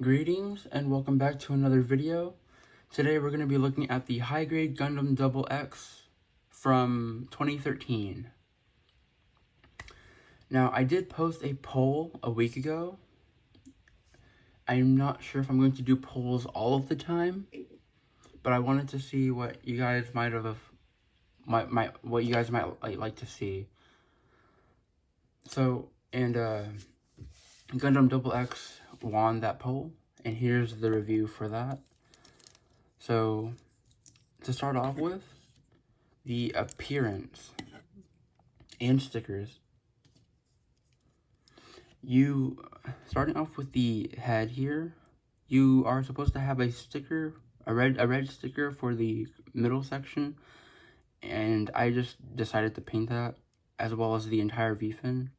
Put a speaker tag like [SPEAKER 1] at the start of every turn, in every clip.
[SPEAKER 1] Greetings and welcome back to another video. Today we're going to be looking at the high-grade Gundam Double X from 2013. Now, I did post a poll a week ago. I'm not sure if I'm going to do polls all of the time, but I wanted to see what you guys might like to see. So, Gundam Double X won that poll, and here's the review for that. So, to start off with, the appearance and stickers. Starting off with the head here, you are supposed to have a sticker, a red sticker for the middle section, and I just decided to paint that, as well as the entire V-fin.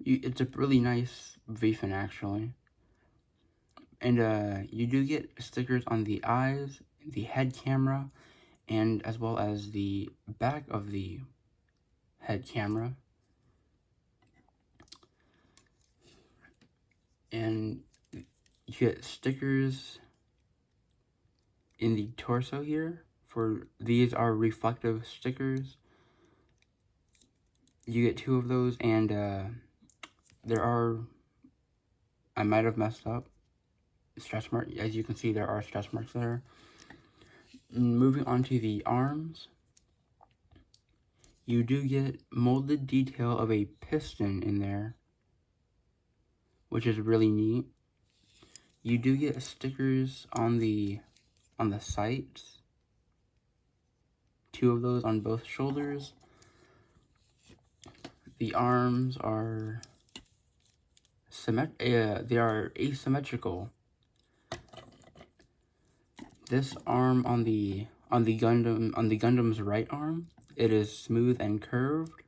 [SPEAKER 1] It's a really nice V-fin, actually. And you do get stickers on the eyes, the head camera, and as well as the back of the head camera. And you get stickers in the torso here. These are reflective stickers. You get 2 of those, and there are, I might have messed up, stretch marks. As you can see, there are stretch marks there. Moving on to the arms, you do get molded detail of a piston in there, which is really neat. You do get stickers on the sights, 2 of those on both shoulders. The arms are they are asymmetrical. This arm on the Gundam's right arm, it is smooth and curved.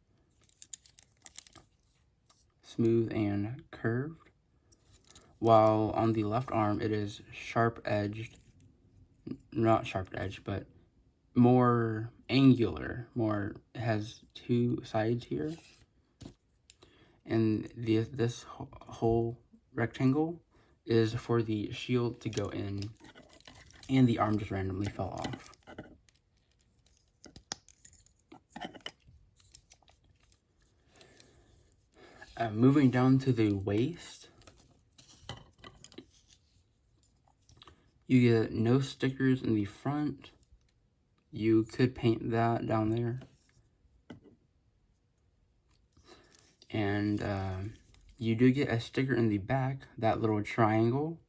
[SPEAKER 1] While on the left arm, it is sharp-edged, not sharp-edged, but more angular, it has 2 sides here. And this whole rectangle is for the shield to go in, and the arm just randomly fell off. Moving down to the waist, you get no stickers in the front. You could paint that down there. And you do get a sticker in the back, that little triangle.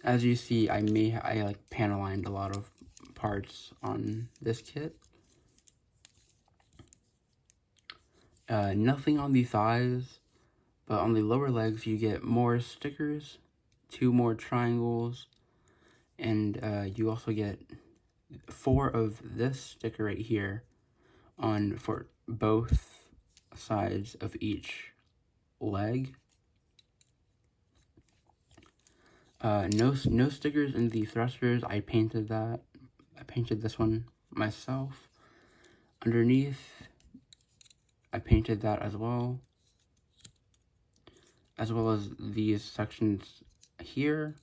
[SPEAKER 1] As you see, I like panel-lined a lot of parts on this kit. Nothing on the thighs, but on the lower legs you get more stickers, 2 more triangles, and you also get 4 of this sticker right here for both sides of each leg. No stickers in the thrusters. I painted that. I painted this one myself. Underneath, I painted that as well as these sections here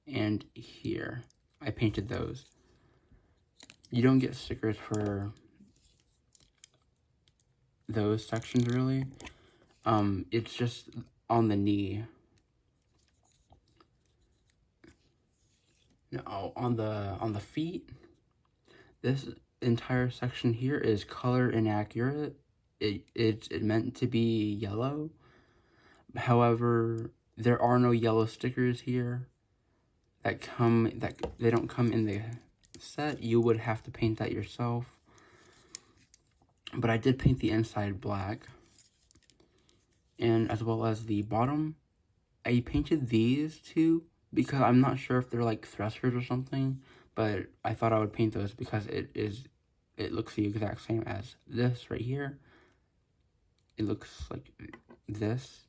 [SPEAKER 1] and here. I painted those. You don't get stickers for those sections, really. It's just on the knee. Now, on the feet, this entire section here is color inaccurate. It's meant to be yellow. However, there are no yellow stickers here they don't come in the set. You would have to paint that yourself. But I did paint the inside black, and as well as the bottom. I painted these 2 because I'm not sure if they're like thrusters or something, but I thought I would paint those because it looks the exact same as this right here. It looks like this,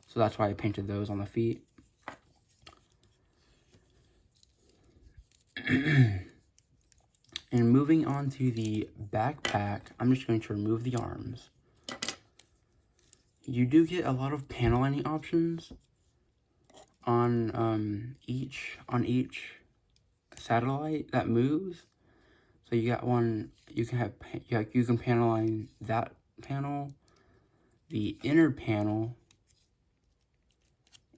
[SPEAKER 1] so that's why I painted those on the feet. And moving on to the backpack, I'm just going to remove the arms. You do get a lot of panel lining options on each satellite that moves. So you got one, you can panel line that panel, the inner panel,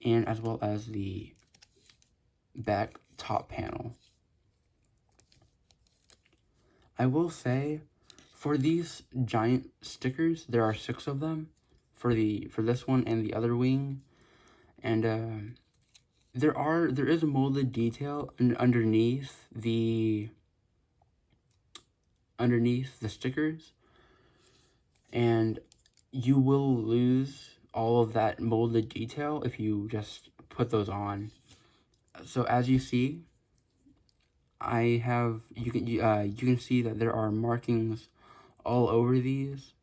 [SPEAKER 1] and as well as the back top panel. I will say, for these giant stickers, there are 6 of them for this one and the other wing, and there is a molded detail underneath the stickers, and you will lose all of that molded detail if you just put those on. So as you see, you can see that there are markings all over these,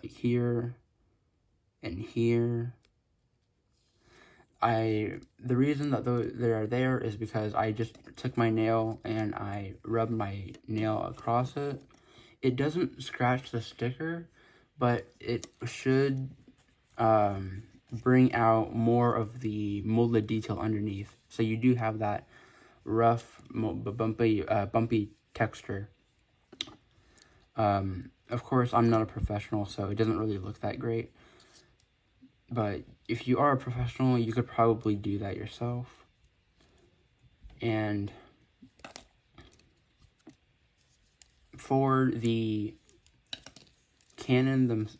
[SPEAKER 1] like here and here. The reason that they are there is because I just took my nail and I rubbed my nail across it. It doesn't scratch the sticker, but it should bring out more of the molded detail underneath. So you do have that rough, bumpy texture. Of course, I'm not a professional, so it doesn't really look that great. But if you are a professional, you could probably do that yourself. And for the cannon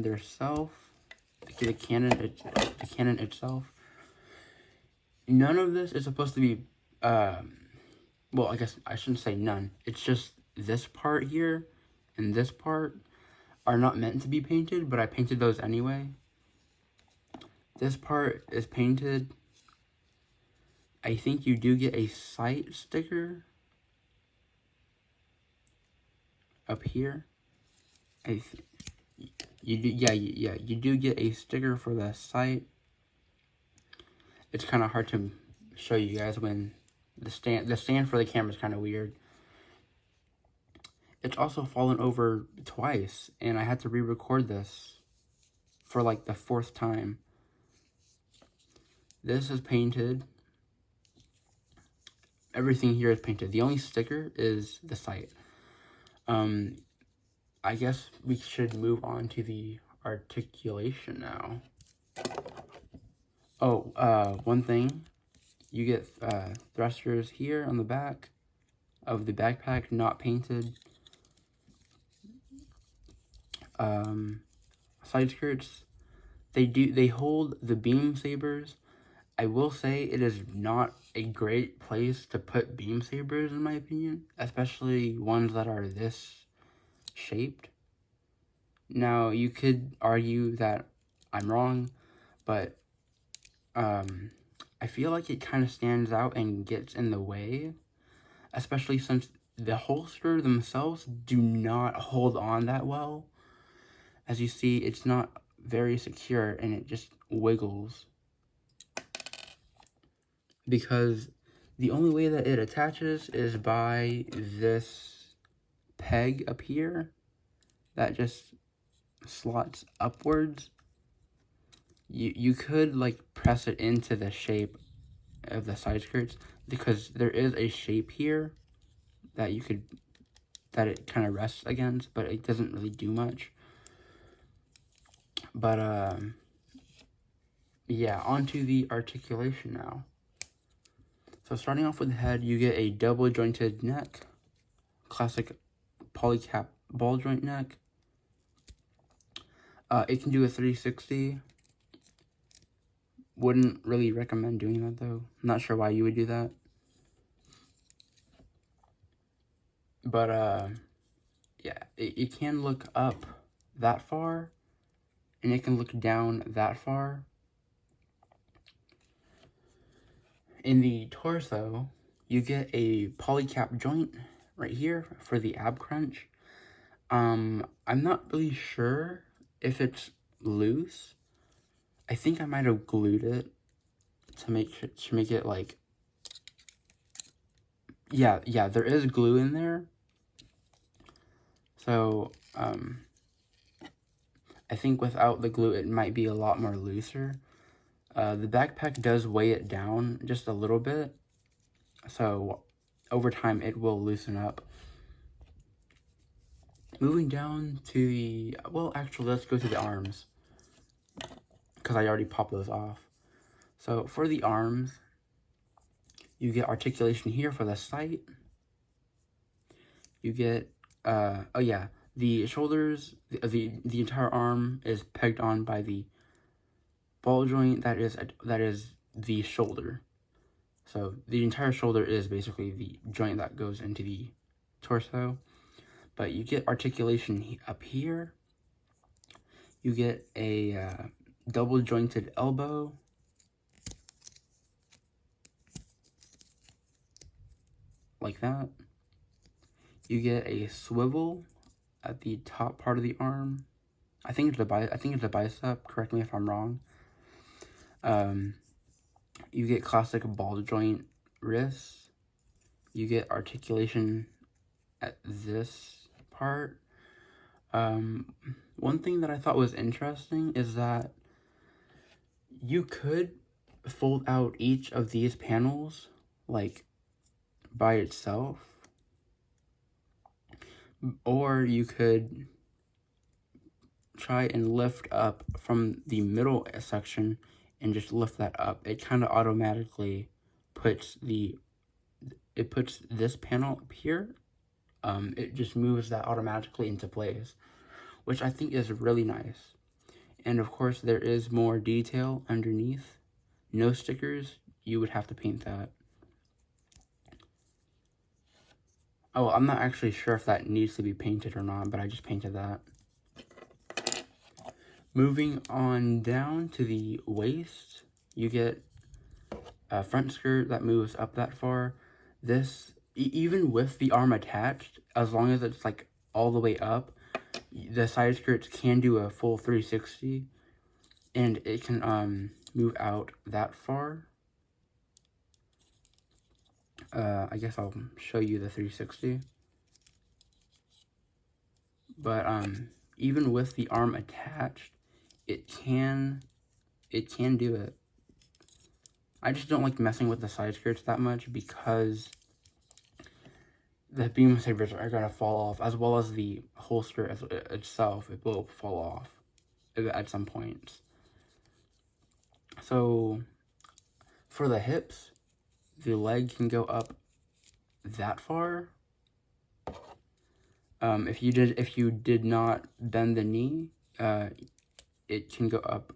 [SPEAKER 1] itself, none of this is supposed to be, well, I guess I shouldn't say none. It's just this part here and this part are not meant to be painted, but I painted those anyway. This part is painted. I think you do get a sight sticker up here. You do get a sticker for the sight. It's kind of hard to show you guys when the stand for the camera is kind of weird. It's also fallen over twice, and I had to re-record this for like the 4th time. This is painted. Everything here is painted. The only sticker is the sight. I guess we should move on to the articulation now. Oh, one thing. You get thrusters here on the back of the backpack, not painted. Side skirts, they hold the beam sabers. I will say it is not a great place to put beam sabers, in my opinion, especially ones that are this shaped. Now, you could argue that I'm wrong, but I feel like it kind of stands out and gets in the way, especially since the holster themselves do not hold on that well. As you see, it's not very secure and it just wiggles. Because the only way that it attaches is by this peg up here that just slots upwards. You could like press it into the shape of the side skirts, because there is a shape here that it kind of rests against, but it doesn't really do much. But yeah, onto the articulation now. So starting off with the head, you get a double jointed neck, classic polycap ball joint neck. It can do a 360. Wouldn't really recommend doing that though. I'm not sure why you would do that. But yeah, it can look up that far, and it can look down that far. In the torso, you get a polycap joint right here for the ab crunch. I'm not really sure if it's loose. I think I might have glued it to make it like, yeah, there is glue in there. So I think without the glue, it might be a lot more looser. The backpack does weigh it down just a little bit, so over time it will loosen up. Moving down to the, well, actually, let's go to the arms, because I already popped those off. So for the arms, you get articulation here for the sight. You get, oh yeah, the shoulders, the entire arm is pegged on by the ball joint that is the shoulder. So the entire shoulder is basically the joint that goes into the torso. But you get articulation up here. You get a double jointed elbow. Like that. You get a swivel at the top part of the arm. I think it's a bicep. Correct me if I'm wrong. You get classic ball joint wrists. You get articulation at this part. One thing that I thought was interesting is that you could fold out each of these panels like by itself, or you could try and lift up from the middle section and just lift that up. It kind of automatically puts this panel up here. It just moves that automatically into place, which I think is really nice. And of course, there is more detail underneath. No stickers, you would have to paint that. Oh, I'm not actually sure if that needs to be painted or not, but I just painted that. Moving on down to the waist, you get a front skirt that moves up that far. This, even with the arm attached, as long as it's like all the way up, the side skirts can do a full 360, and it can move out that far. I guess I'll show you the 360. But even with the arm attached, it can do it. I just don't like messing with the side skirts that much because the beam sabers are gonna fall off, as well as the holster itself. It will fall off at some points. So for the hips, the leg can go up that far. If you did not bend the knee, it can go up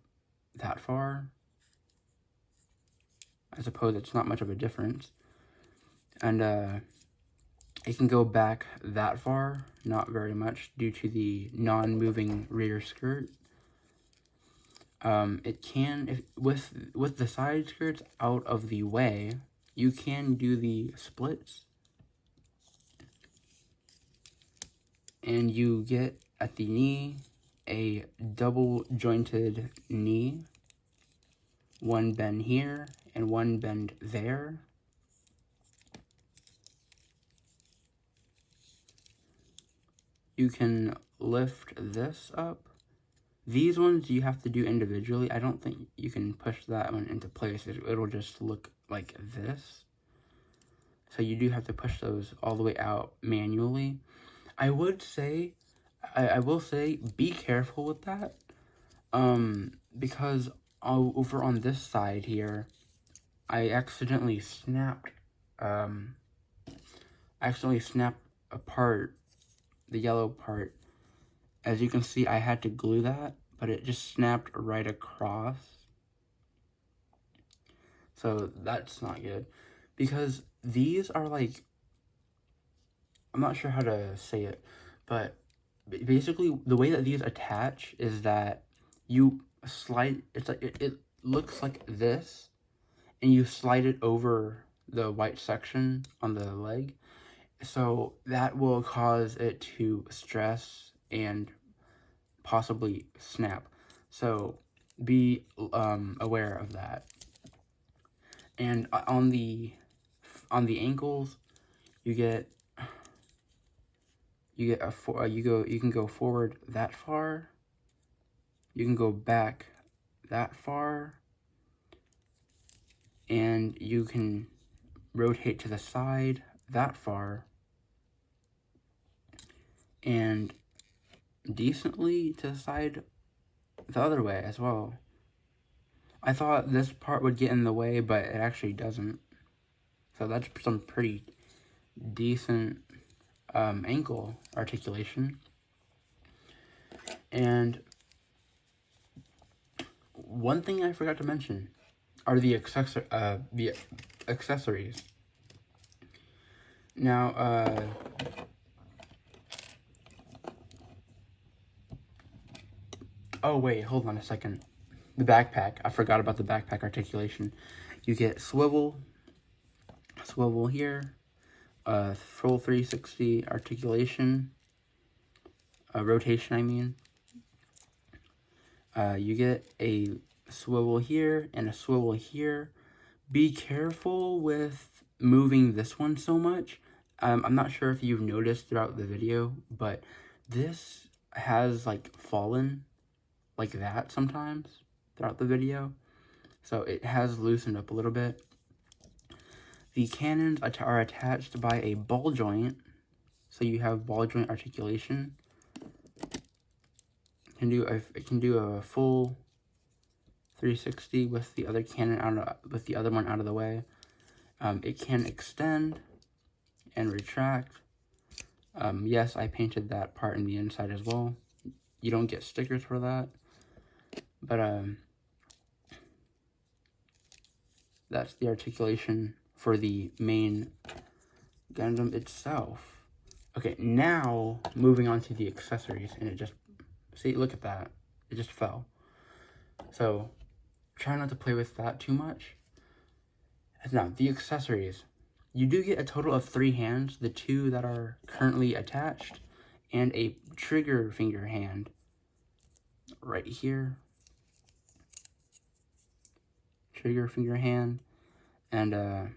[SPEAKER 1] that far. I suppose it's not much of a difference. And it can go back that far, not very much, due to the non-moving rear skirt. It can, with the side skirts out of the way, you can do the splits. And you get, at the knee, a double jointed knee. One bend here, and one bend there. You can lift this up. These ones you have to do individually. I don't think you can push that one into place. It'll just look like this. So you do have to push those all the way out manually. I will say, be careful with that. Because over on this side here, I accidentally snapped apart the yellow part. As you can see, I had to glue that, but it just snapped right across. So that's not good. Because these are like, I'm not sure how to say it, but basically the way that these attach is that you slide, it's like, it looks like this, and you slide it over the white section on the leg. So that will cause it to stress and possibly snap. So be aware of that. And on the ankles, you can go forward that far, you can go back that far, and you can rotate to the side that far, and decently to the side the other way as well. I thought this part would get in the way, but it actually doesn't. So that's some pretty decent ankle articulation. And one thing I forgot to mention are the accessories. Now, oh wait, hold on a second. The backpack. I forgot about the backpack articulation. You get swivel here, full 360 articulation, rotation, I mean. You get a swivel here and a swivel here. Be careful with moving this one so much. I'm not sure if you've noticed throughout the video, but this has like fallen like that sometimes throughout the video. So it has loosened up a little bit. The cannons are attached by a ball joint, so you have ball joint articulation. It can do a full 360 with the other cannon with the other one out of the way. It can extend and retract. Yes, I painted that part in the inside as well. You don't get stickers for that, but that's the articulation for the main Gundam itself. Okay, now moving on to the accessories, and it just, see, look at that, it just fell. So try not to play with that too much. Now, the accessories. You do get a total of 3 hands, the 2 that are currently attached, and a trigger finger hand right here. Trigger finger hand, and a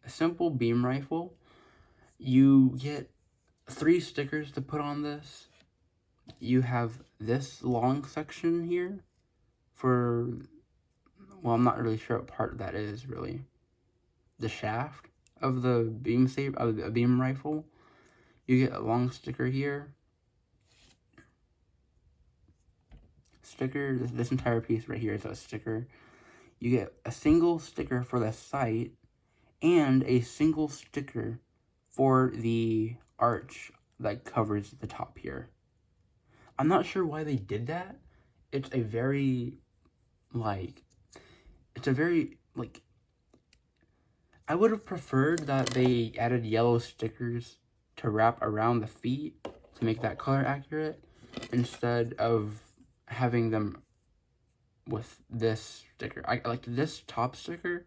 [SPEAKER 1] simple beam rifle. You get 3 stickers to put on this. You have this long section here for, well, I'm not really sure what part that is really. The shaft of the beam rifle. You get a long sticker here. Sticker, this entire piece right here is a sticker. You get a single sticker for the sight and a single sticker for the arch that covers the top here. I'm not sure why they did that. It's a very, I would have preferred that they added yellow stickers to wrap around the feet to make that color accurate, instead of having them with this sticker. I like this top sticker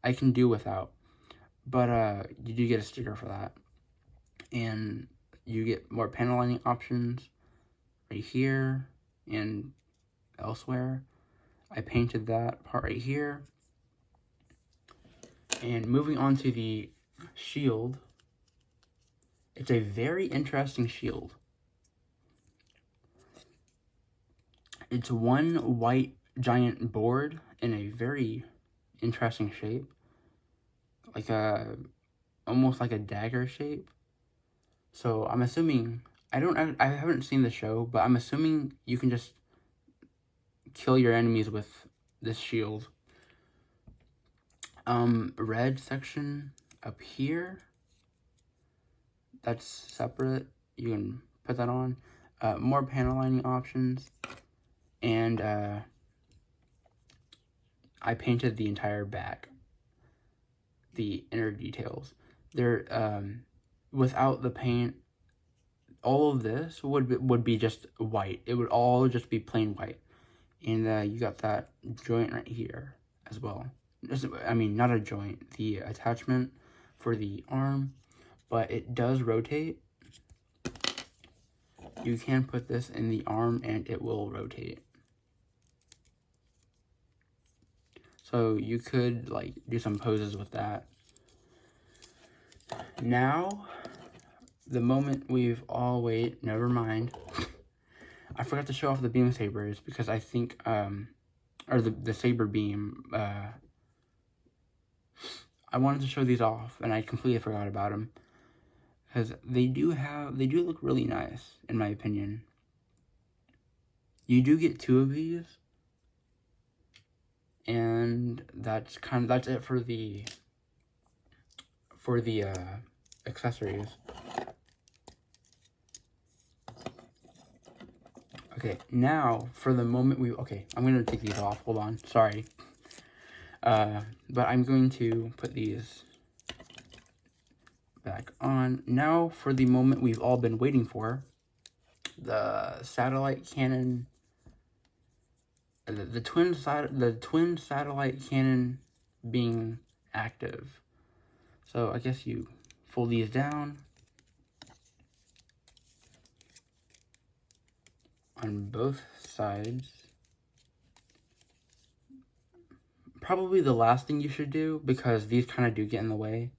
[SPEAKER 1] I can do without, but you do get a sticker for that, and you get more panel lining options right here and elsewhere. I painted that part right here. And moving on to the shield, it's a very interesting shield. It's one white giant board in a very interesting shape, like almost like a dagger shape. So I'm assuming, I haven't seen the show, but I'm assuming you can just kill your enemies with this shield. Red section up here, that's separate. You can put that on. More panel lining options, and I painted the entire back, the inner details. They're without the paint, all of this would be just white. It would all just be plain white, and you got that joint right here as well. I mean, not a joint, the attachment for the arm, but it does rotate. You can put this in the arm and it will rotate. So you could like do some poses with that. Now, the moment we've all waited, never mind. I forgot to show off the beam sabers because I think, or the saber beam, I wanted to show these off and I completely forgot about them. Because they do look really nice, in my opinion. You do get 2 of these. And that's it for the accessories. Okay, now for the moment I'm gonna take these off. Hold on, sorry. But I'm going to put these back on. Now for the moment we've all been waiting for. The satellite cannon, the twin satellite cannon being active. So I guess you fold these down on both sides. Probably the last thing you should do, because these kind of do get in the way.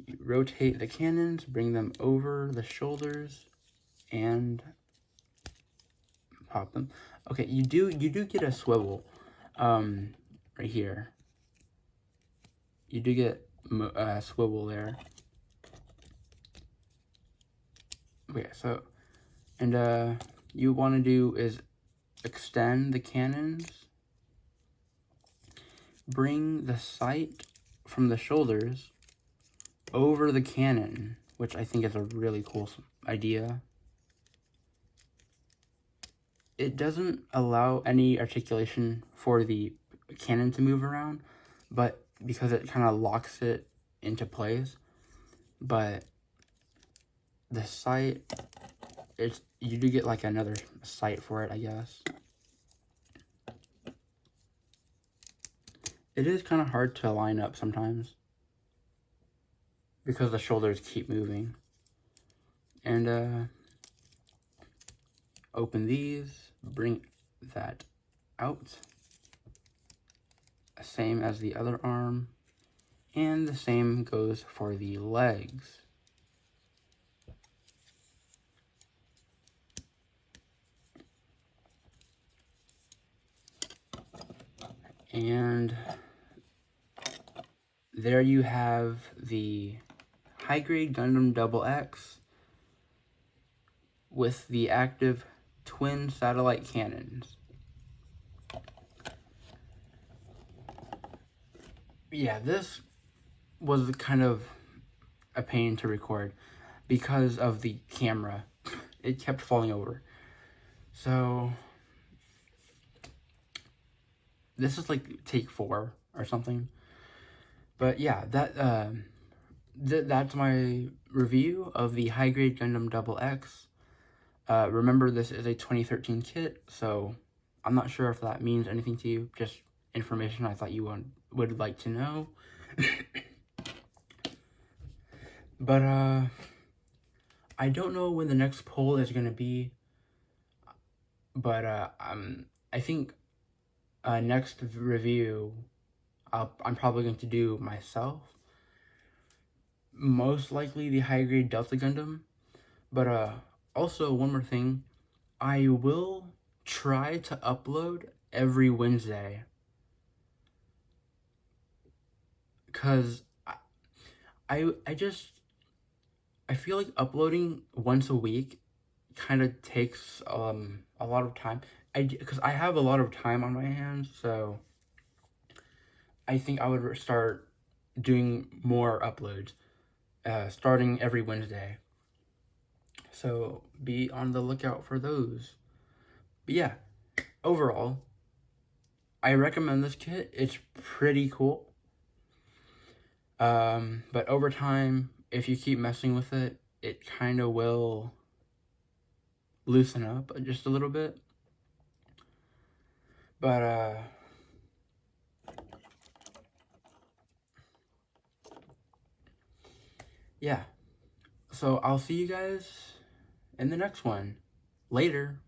[SPEAKER 1] You rotate the cannons, bring them over the shoulders, and pop them. Okay, you do get a swivel, right here. You do get a swivel there. Okay, so, and you want to do is extend the cannons, bring the sight from the shoulders over the cannon, which I think is a really cool idea. It doesn't allow any articulation for the cannon to move around, but because it kind of locks it into place. But the sight, you do get like another sight for it, I guess. It is kind of hard to line up sometimes because the shoulders keep moving. And open these, bring that out, same as the other arm, and the same goes for the legs. And there you have the high-grade Gundam Double X with the active twin satellite cannons. Yeah, this was kind of a pain to record because of the camera. It kept falling over. So this is like take 4 or something. But yeah, that's my review of the high-grade Gundam Double X. Remember, this is a 2013 kit, so I'm not sure if that means anything to you. Just information I thought you would like to know. But I don't know when the next poll is gonna be. But I think next review I'm probably going to do myself. Most likely the high-grade Delta Gundam. But also, one more thing. I will try to upload every Wednesday. Because I feel like uploading once a week kind of takes a lot of time. Because I have a lot of time on my hands, so I think I would start doing more uploads, starting every Wednesday. So be on the lookout for those. But yeah, overall, I recommend this kit. It's pretty cool. But over time, if you keep messing with it, it kind of will loosen up just a little bit. But yeah, so I'll see you guys in the next one. Later.